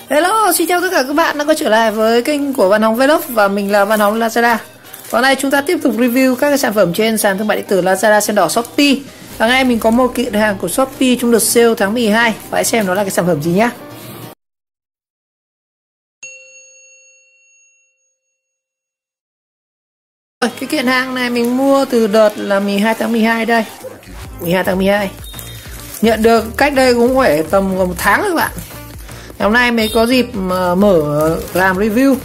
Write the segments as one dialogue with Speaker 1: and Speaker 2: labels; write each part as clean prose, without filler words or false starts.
Speaker 1: Hello, xin chào tất cả các bạn đã quay trở lại với kênh của Văn Hóng Vlog và mình là Văn Hóng Lazada. Hôm nay chúng ta tiếp tục review các cái sản phẩm trên sàn thương mại điện tử Lazada, Sen Đỏ, Shopee. Và ngày mình có một kiện hàng của Shopee trong đợt sale tháng 12. Và hãy xem nó là cái sản phẩm gì nhé. Cái kiện hàng này mình mua từ đợt là 12 tháng 12 đây. 12 tháng 12. Nhận được cách đây cũng phải tầm một tháng rồi các bạn. Hôm nay mới có dịp mở làm review.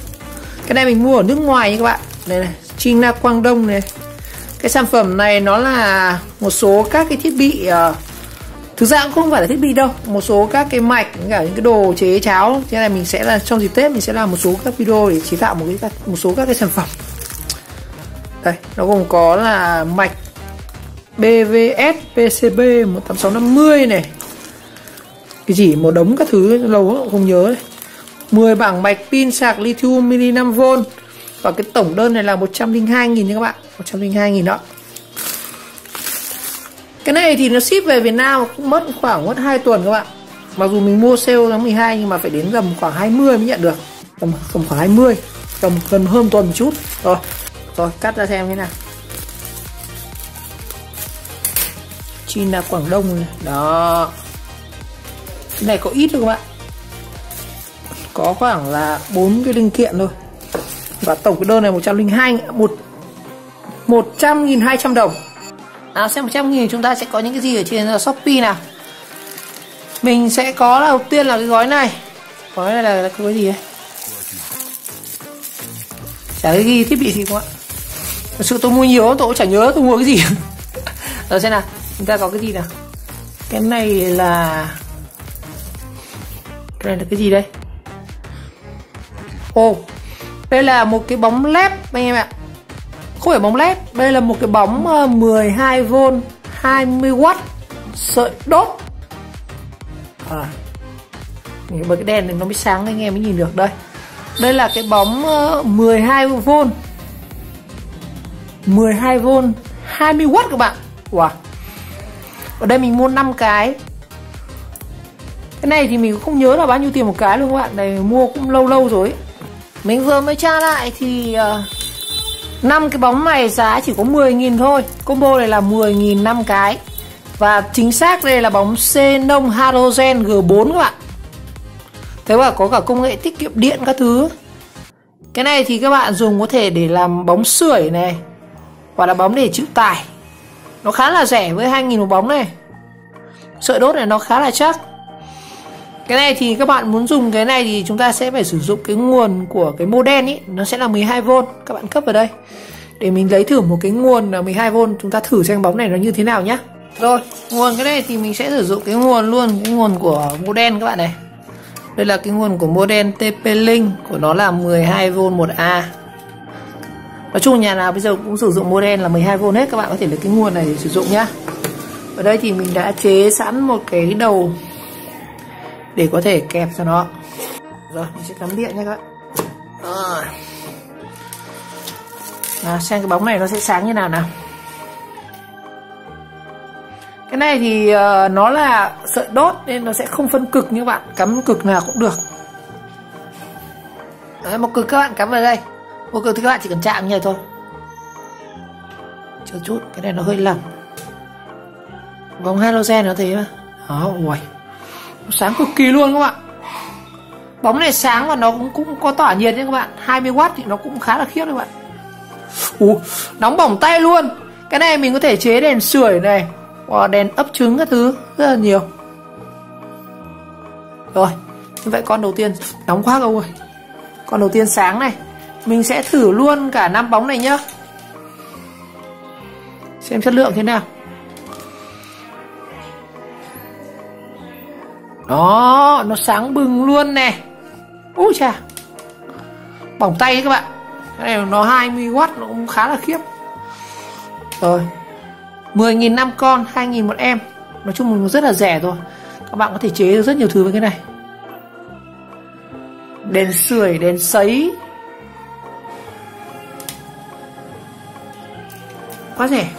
Speaker 1: Cái này mình mua ở nước ngoài nha các bạn. Đây này, China Quang Đông này. Cái sản phẩm này nó là một số các cái thiết bị, thực ra cũng không phải là thiết bị đâu, một số các cái mạch, cả những cái đồ chế cháo. Thế này mình sẽ là trong dịp Tết mình sẽ làm một số các video để chế tạo một số các cái sản phẩm. Đây, nó gồm có là mạch BVS PCB 18650 này. Cái gì một đống các thứ lâu không nhớ đấy. 10 bảng mạch pin sạc lithium mini 5V. Và cái tổng đơn này là 102.000 nha các bạn. 102.000 đó. Cái này thì nó ship về Việt Nam cũng mất 2 tuần các bạn. Mặc dù mình mua sale tháng 12 nhưng mà phải đến tầm khoảng 20 mới nhận được. Tầm khoảng 20, tầm gần hơn tuần một chút. Rồi cắt ra xem thế nào. China Quảng Đông này. Đó. Cái này có ít thôi các bạn. Có khoảng là 4 cái linh kiện thôi. Và tổng cái đơn này 100.200 đồng. Nào xem 100.000 chúng ta sẽ có những cái gì ở trên Shopee nào. Mình sẽ có là đầu tiên là cái gói này. Gói này là cái gì đấy? Chả cái ghi thiết bị gì các bạn. Thật sự tôi mua nhiều lắm, tôi cũng chả nhớ tôi mua cái gì. Rồi xem nào, chúng ta có cái gì nào. Cái này là cái gì đây? Đây là một cái bóng led anh em ạ. Không phải bóng led, đây là một cái bóng 12V 20W sợi đốt. Bởi cái đèn này nó mới sáng anh em mới nhìn được đây. Đây là cái bóng 12V 20W các bạn. Wow. Ở đây mình mua 5 cái. Cái này thì mình cũng không nhớ là bao nhiêu tiền một cái luôn các bạn. Này mua cũng lâu rồi. Mình vừa mới tra lại thì 5 cái bóng này giá chỉ có 10.000 thôi. Combo này là 10.000 5 cái. Và chính xác đây là bóng xenon halogen G4 các bạn. Thế mà có cả công nghệ tiết kiệm điện các thứ. Cái này thì các bạn dùng có thể để làm bóng sưởi này, hoặc là bóng để chịu tải. Nó khá là rẻ với 2.000 một bóng này. Sợi đốt này nó khá là chắc. Cái này thì các bạn muốn dùng cái này thì chúng ta sẽ phải sử dụng cái nguồn của cái model ý. Nó sẽ là 12V. Các bạn cấp vào đây. Để mình lấy thử một cái nguồn là 12V. Chúng ta thử xem bóng này nó như thế nào nhá. Rồi, nguồn cái này thì mình sẽ sử dụng cái nguồn luôn. Cái nguồn của model các bạn này. Đây là cái nguồn của model TP-Link. Của nó là 12V 1A. Nói chung nhà nào bây giờ cũng sử dụng model là 12V hết. Các bạn có thể lấy cái nguồn này để sử dụng nhá. Ở đây thì mình đã chế sẵn một cái đầu để có thể kẹp cho nó. Rồi mình sẽ cắm điện nha các bạn. Nào xem cái bóng này nó sẽ sáng như nào nào. Cái này thì nó là sợi đốt nên nó sẽ không phân cực như các bạn. Cắm cực nào cũng được. Đấy, một cực các bạn cắm vào đây. Một cực thì các bạn chỉ cần chạm như này thôi. Chờ chút, cái này nó hơi lầm. Bóng halogen nó thế mà. Đó, ui. Nó sáng cực kỳ luôn các bạn. Bóng này sáng và nó cũng có tỏa nhiệt nha các bạn. 20W thì nó cũng khá là khiếp các bạn. Nóng bỏng tay luôn. Cái này mình có thể chế đèn sưởi này, hoặc đèn ấp trứng các thứ rất là nhiều. Rồi, như vậy con đầu tiên nóng quá rồi. Con đầu tiên sáng này. Mình sẽ thử luôn cả 5 bóng này nhá. Xem chất lượng thế nào. Đó, nó sáng bừng luôn nè. Úi chà. Bỏng tay đấy các bạn. Cái này nó 20W, nó cũng khá là khiếp. Rồi 10.000 5 con, 2.000 một em. Nói chung là rất là rẻ thôi. Các bạn có thể chế được rất nhiều thứ với cái này. Đèn sưởi, đèn sấy. Quá rẻ.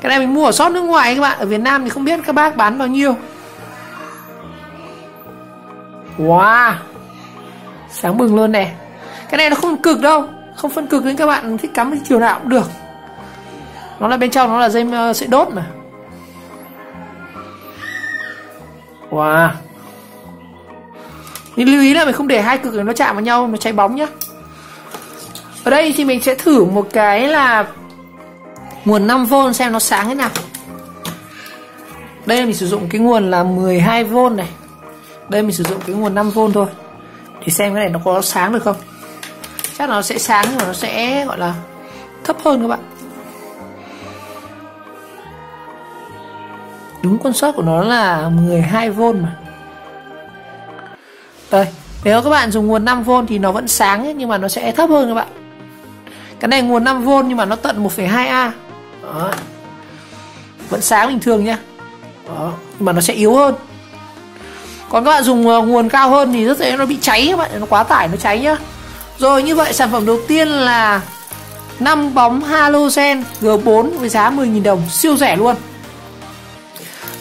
Speaker 1: Cái này mình mua ở shop nước ngoài các bạn. Ở Việt Nam thì không biết các bác bán bao nhiêu. Wow, sáng bừng luôn này. Cái này nó không cực đâu, không phân cực nên các bạn thích cắm chiều nào cũng được. Nó là bên trong nó là dây sợi đốt mà. Wow. Nhưng lưu ý là mình không để hai cực này nó chạm vào nhau, nó cháy bóng nhá. Ở đây thì mình sẽ thử một cái là nguồn 5V xem nó sáng thế nào. Đây mình sử dụng cái nguồn là 12V này. Đây mình sử dụng cái nguồn 5V thôi. Để xem cái này nó có sáng được không. Chắc nó sẽ sáng nhưng mà nó sẽ gọi là thấp hơn các bạn. Đúng con sót của nó là 12V mà. Đây, nếu các bạn dùng nguồn 5V thì nó vẫn sáng ấy, nhưng mà nó sẽ thấp hơn các bạn. Cái này nguồn 5V nhưng mà nó tận 1,2A. Đó. Vẫn sáng bình thường nhá. Đó. Nhưng mà nó sẽ yếu hơn. Còn các bạn dùng nguồn cao hơn thì rất dễ nó bị cháy các bạn, nó quá tải nó cháy nhá. Rồi như vậy sản phẩm đầu tiên là 5 bóng halogen G4 với giá 10.000 đồng, siêu rẻ luôn.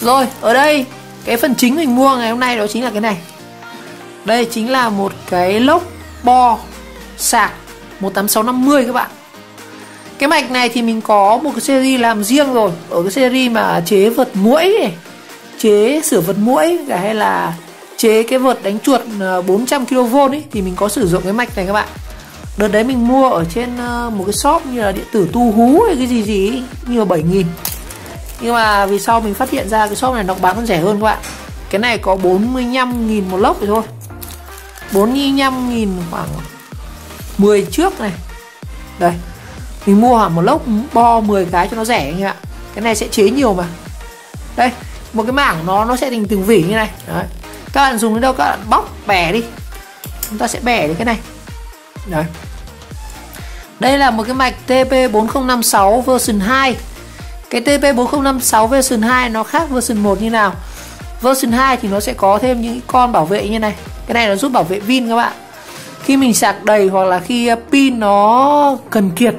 Speaker 1: Rồi ở đây cái phần chính mình mua ngày hôm nay đó chính là cái này. Đây chính là một cái lốc bo sạc 18650 các bạn. Cái mạch này thì mình có một cái series làm riêng rồi. Ở cái series mà chế vật muỗi này, chế sửa vật muỗi hay là chế cái vợt đánh chuột 400 kV ấy, thì mình có sử dụng cái mạch này các bạn. Đợt đấy mình mua ở trên một cái shop như là điện tử Tu Hú hay cái gì ấy, như là 7.000. Nhưng mà vì sau mình phát hiện ra cái shop này nó bán còn rẻ hơn các bạn. Cái này có 45.000 một lốc rồi thôi. 45.000 khoảng 10 trước này. Đây, mình mua hẳn một lốc bo 10 cái cho nó rẻ anh ạ. Cái này sẽ chế nhiều mà. Đây, một cái mảng nó sẽ thành từng vỉ như này. Đấy. Các bạn dùng đến đâu các bạn bóc bẻ đi. Chúng ta sẽ bẻ đến cái này. Đấy. Đây là một cái mạch TP4056 version 2. Cái TP4056 version 2 nó khác version 1 như nào? Version 2 thì nó sẽ có thêm những con bảo vệ như này. Cái này nó giúp bảo vệ pin các bạn. Khi mình sạc đầy hoặc là khi pin nó cần kiệt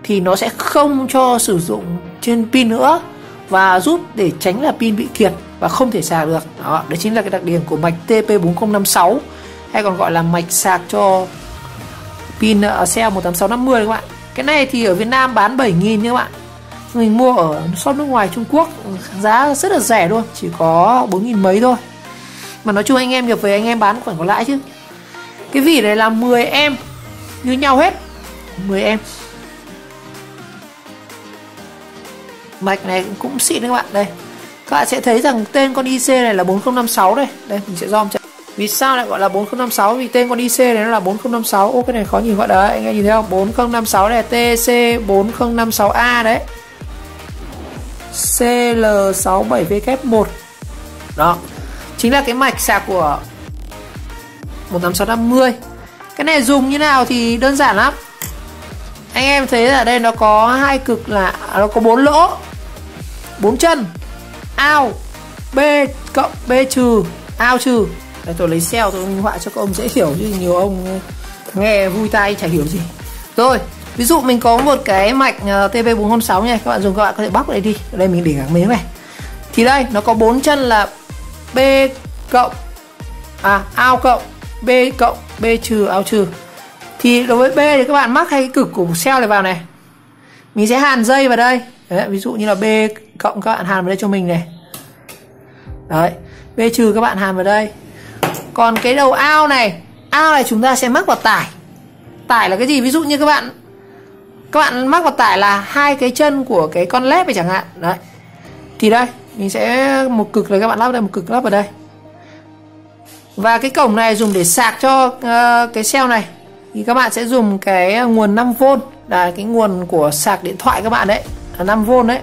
Speaker 1: thì nó sẽ không cho sử dụng trên pin nữa, và giúp để tránh là pin bị kiệt và không thể sạc được. Đó, đấy chính là cái đặc điểm của mạch TP4056, hay còn gọi là mạch sạc cho pin cell 18650 các bạn. Cái này thì ở Việt Nam bán 7.000 nha các bạn. Mình mua ở shop nước ngoài Trung Quốc giá rất là rẻ luôn, chỉ có 4.000 mấy thôi. Mà nói chung anh em nhập về anh em bán còn có lãi chứ. Cái vỉ này là 10 em như nhau hết, 10 em. Mạch này cũng xịn đấy các bạn. Đây, các bạn sẽ thấy rằng tên con IC này là 4056 đây. Đây mình sẽ zoom cho. Vì sao lại gọi là 4056? Vì tên con IC này nó là 4056. Ô, cái này khó nhìn gọi đấy, anh em nhìn thấy không? 4056 này là TC4056A đấy. CL67W1. Đó, chính là cái mạch sạc của 18650. Cái này dùng như nào thì đơn giản lắm. Anh em thấy ở đây nó có hai cực, là nó có 4 lỗ, 4 chân, ao, B cộng, B trừ, ao trừ. Đây, tôi lấy cell tôi minh họa cho các ông dễ hiểu, chứ nhiều ông nghe vui tai chả hiểu gì. Rồi, ví dụ mình có một cái mạch TP406 này, các bạn dùng, các bạn có thể bóc đây đi. Ở đây mình để các miếng này. Thì đây, nó có 4 chân là B cộng, ao cộng, B cộng, B trừ, ao trừ. Thì đối với B thì các bạn mắc hai cái cực của cell này vào này. Mình sẽ hàn dây vào đây. Đấy, ví dụ như là B cộng các bạn hàn vào đây cho mình này. Đấy, B trừ các bạn hàn vào đây. Còn cái đầu ao này chúng ta sẽ mắc vào tải. Tải là cái gì? Ví dụ như các bạn mắc vào tải là hai cái chân của cái con led này chẳng hạn. Đấy. Thì đây, mình sẽ một cực này các bạn lắp đây, một cực lắp vào đây. Và cái cổng này dùng để sạc cho cái cell này. Thì các bạn sẽ dùng cái nguồn 5V, là cái nguồn của sạc điện thoại các bạn đấy, là 5V đấy.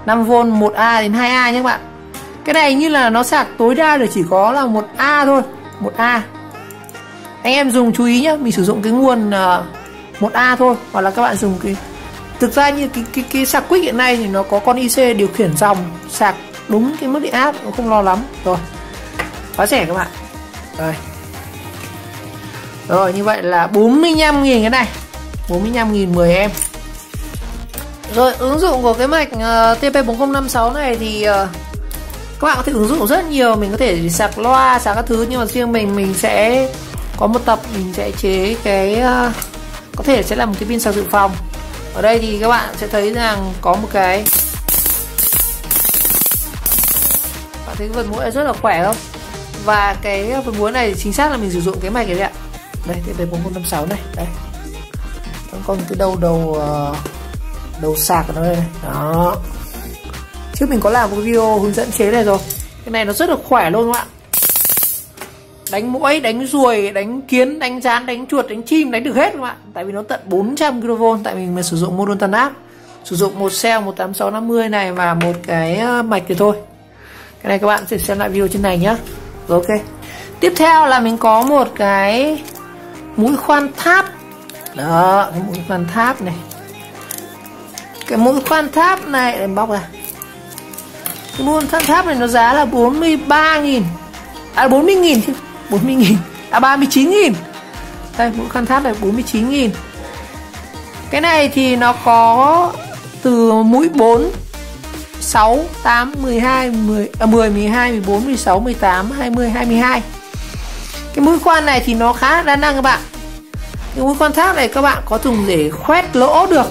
Speaker 1: 5V 1A đến 2A nhé các bạn. Cái này như là nó sạc tối đa được chỉ có là 1A thôi, 1A. Anh em dùng chú ý nhé, mình sử dụng cái nguồn 1A thôi, hoặc là các bạn dùng cái, thực ra như cái sạc quick hiện nay thì nó có con IC điều khiển dòng sạc đúng cái mức điện áp, nó không lo lắm. Rồi, quá rẻ các bạn. Rồi. Rồi, như vậy là 45.000 cái này, 45.000 10 em. Rồi, ứng dụng của cái mạch TP4056 này thì Các bạn có thể ứng dụng rất nhiều, mình có thể sạc loa, sạc các thứ, nhưng mà riêng mình sẽ có một tập mình sẽ chế cái có thể sẽ là một cái pin sạc dự phòng. Ở đây thì các bạn sẽ thấy rằng có một cái, bạn thấy cái vật mũi này rất là khỏe không? Và cái vật mũi này chính xác là mình sử dụng cái mạch này đấy ạ. Đây, cái 4056 này, đây. Vẫn còn cái đầu sạc ở đây này. Đó. Trước mình có làm một video hướng dẫn chế này rồi. Cái này nó rất là khỏe luôn các bạn. Đánh muỗi, đánh ruồi, đánh kiến, đánh rán, đánh chuột, đánh chim, đánh được hết các bạn. Tại vì nó tận 400 kV, tại vì mình sử dụng module tân áp. Sử dụng một cell 18650 này và một cái mạch thì thôi. Cái này các bạn sẽ xem lại video trên này nhá. Rồi, ok. Tiếp theo là mình có một cái mũi khoan tháp. Đó, cái mũi khoan tháp này. Cái mũi khoan tháp này, để bóc ra. Cái mũi khoan tháp này nó giá là 43.000. À 40.000 chứ. 40.000. À 39.000. Đây, mũi khoan tháp này 49.000. Cái này thì nó có từ mũi 4, 6, 8, 12, 10, 12, 14, 16, 18, 20, 22. Cái mũi khoan này thì nó khá đa năng các bạn. Cái mũi khoan tháp này các bạn có dùng để khoét lỗ được.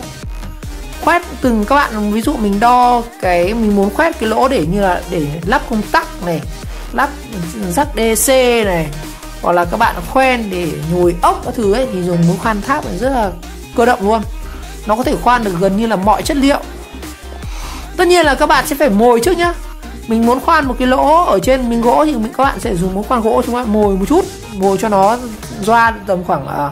Speaker 1: Khoét từng, các bạn ví dụ mình đo cái, mình muốn khoét cái lỗ để như là để lắp công tắc này, lắp rắc DC này, hoặc là các bạn khoen để nhồi ốc các thứ ấy, thì dùng mũi khoan tháp này rất là cơ động luôn. Nó có thể khoan được gần như là mọi chất liệu. Tất nhiên là các bạn sẽ phải mồi trước nhá. Mình muốn khoan một cái lỗ ở trên miếng gỗ thì các bạn sẽ dùng mũi khoan gỗ, chúng bạn mồi một chút, mồi cho nó doa tầm khoảng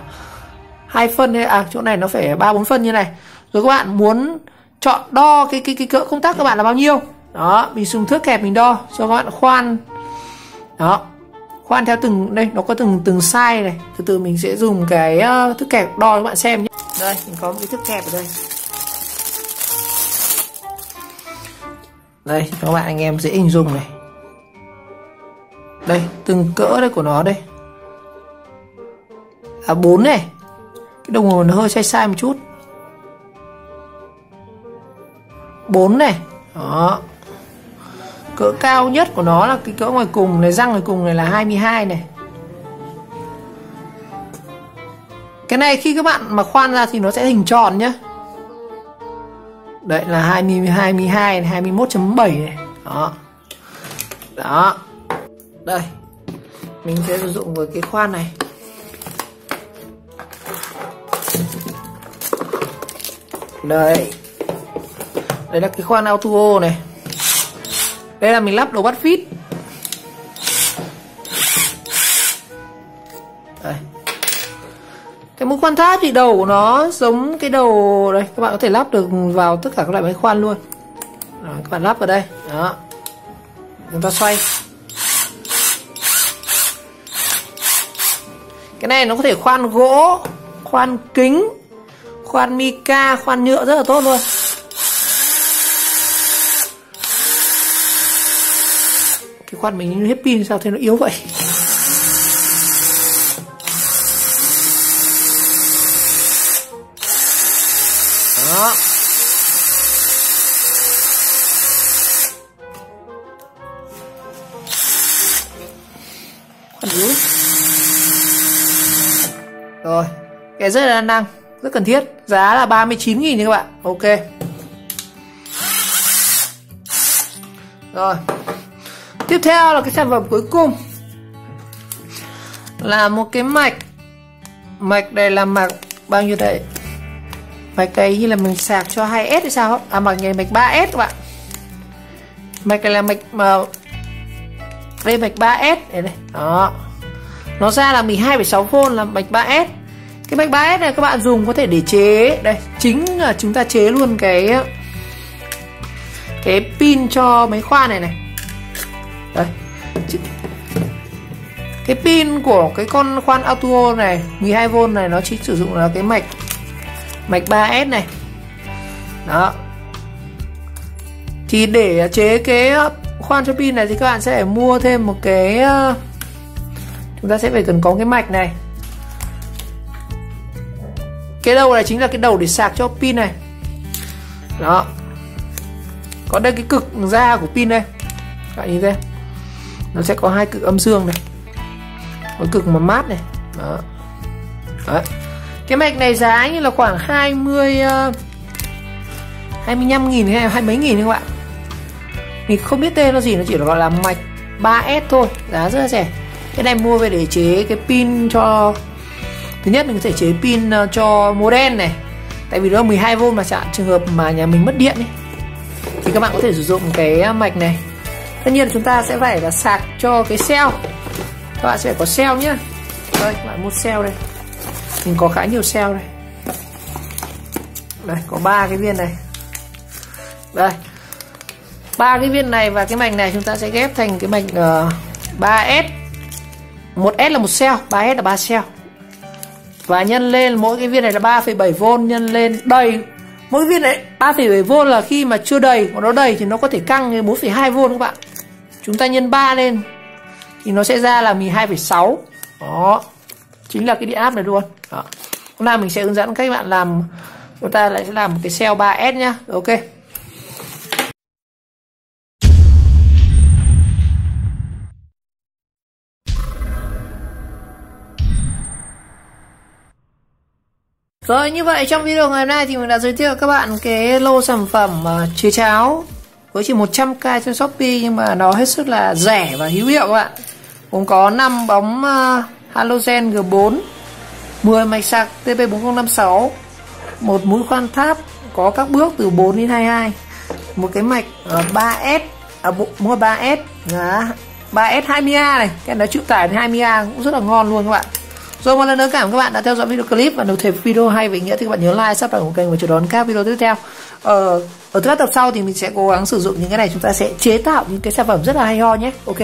Speaker 1: 2 phân hay chỗ này nó phải 3-4 phân như này. Rồi các bạn muốn chọn đo cái cỡ công tắc các bạn là bao nhiêu. Đó, mình dùng thước kẹp mình đo cho các bạn khoan. Đó. Khoan theo từng, đây nó có từng size này. Từ từ mình sẽ dùng cái thước kẹp đo cho các bạn xem nhé. Đây, mình có một cái thước kẹp ở đây. Đây, cho các bạn anh em dễ hình dung này. Đây, từng cỡ đây của nó đây. 4 này. Cái đồng hồ nó hơi sai sai một chút. 4 này. Đó. Cỡ cao nhất của nó là cái cỡ ngoài cùng này, răng ngoài cùng này là 22 này. Cái này khi các bạn mà khoan ra thì nó sẽ hình tròn nhá. Đấy là 22 này, 21.7 này. Đó. Đó. Đây. Mình sẽ sử dụng với cái khoan này. Đây. Đây là cái khoan auto này. Đây là mình lắp đầu bắt vít. Đây. Cái mũi khoan tháp thì đầu của nó giống cái đầu đây, các bạn có thể lắp được vào tất cả các loại máy khoan luôn. Rồi, các bạn lắp vào đây. Đó. Chúng ta xoay. Cái này nó có thể khoan gỗ, khoan kính, khoan mica, khoan nhựa rất là tốt luôn. Cái khoan mình hết pin sao thế nó yếu vậy. Đó. Khoan yếu. Rồi, cái rất là đa năng, rất cần thiết. Giá là 39.000 nha các bạn. Ok. Rồi. Tiếp theo là cái sản phẩm cuối cùng. Là một cái mạch. Mạch này là mạch bao nhiêu đây? Mạch này như là mình sạc cho 2S hay sao? À, mạch này mạch 3S các bạn. Mạch này là mạch mà đây mạch 3S này đây. Đó. Nó ra là 12,6V là mạch 3S. Cái mạch 3S này các bạn dùng có thể để chế. Đây, chính là chúng ta chế luôn cái pin cho máy khoan này này. Đây. Cái pin của cái con khoan auto này 12V này nó chỉ sử dụng là cái mạch 3S này. Đó. Thì để chế cái khoan cho pin này thì các bạn sẽ phải mua thêm một cái, chúng ta sẽ phải cần có cái mạch này. Cái đầu này chính là cái đầu để sạc cho pin này. Đó. Có đây cái cực ra của pin đây. Các bạn nhìn thấy nó sẽ có hai cực âm dương này, một cực mà mát này. Đó. Đấy. Cái mạch này giá như là khoảng 25.000 hay 20 mấy nghìn các bạn. Mình không biết tên nó gì, nó chỉ là gọi là mạch 3S thôi, giá rất là rẻ. Cái này mua về để chế cái pin cho, thứ nhất mình có thể chế pin cho modem này, tại vì nó 12V mà chẳng trường hợp mà nhà mình mất điện ấy, thì các bạn có thể sử dụng cái mạch này. Tất nhiên là chúng ta sẽ phải là sạc cho cái cell, các bạn sẽ phải có cell nhá. Đây, các bạn mua cell đây, mình có khá nhiều cell đây. Đây, có 3 cái viên này. Đây, 3 cái viên này và cái mạch này chúng ta sẽ ghép thành cái mạch 3S. 1S là một cell, 3S là 3 cell. Và nhân lên mỗi cái viên này là 3,7V, nhân lên đầy. Mỗi cái viên này 3,7V là khi mà chưa đầy, còn nó đầy thì nó có thể căng lên 4,2V các bạn. Chúng ta nhân 3 lên thì nó sẽ ra là 12,6. Đó, chính là cái điện áp này luôn. Đó. Hôm nay mình sẽ hướng dẫn các bạn làm, chúng ta lại sẽ làm một cái cell 3S nhá. Ok. Rồi, như vậy trong video ngày hôm nay thì mình đã giới thiệu các bạn cái lô sản phẩm chế cháo với chỉ 100k trên Shopee, nhưng mà nó hết sức là rẻ và hữu hiệu các bạn. Cũng có 5 bóng halogen G4, 10 mạch sạc TP4056, một mũi khoan tháp có các bước từ 4 đến 22, một cái mạch 3S, mua 3S giá 3S 20A này, cái nó chịu tải 20A cũng rất là ngon luôn các bạn. Rồi, một lần nữa cảm ơn các bạn đã theo dõi video clip, và nếu thấy video hay và ý nghĩa thì các bạn nhớ like, subscribe của kênh và chờ đón các video tiếp theo. Ở các tập sau thì mình sẽ cố gắng sử dụng những cái này, chúng ta sẽ chế tạo những cái sản phẩm rất là hay ho nhé. Ok.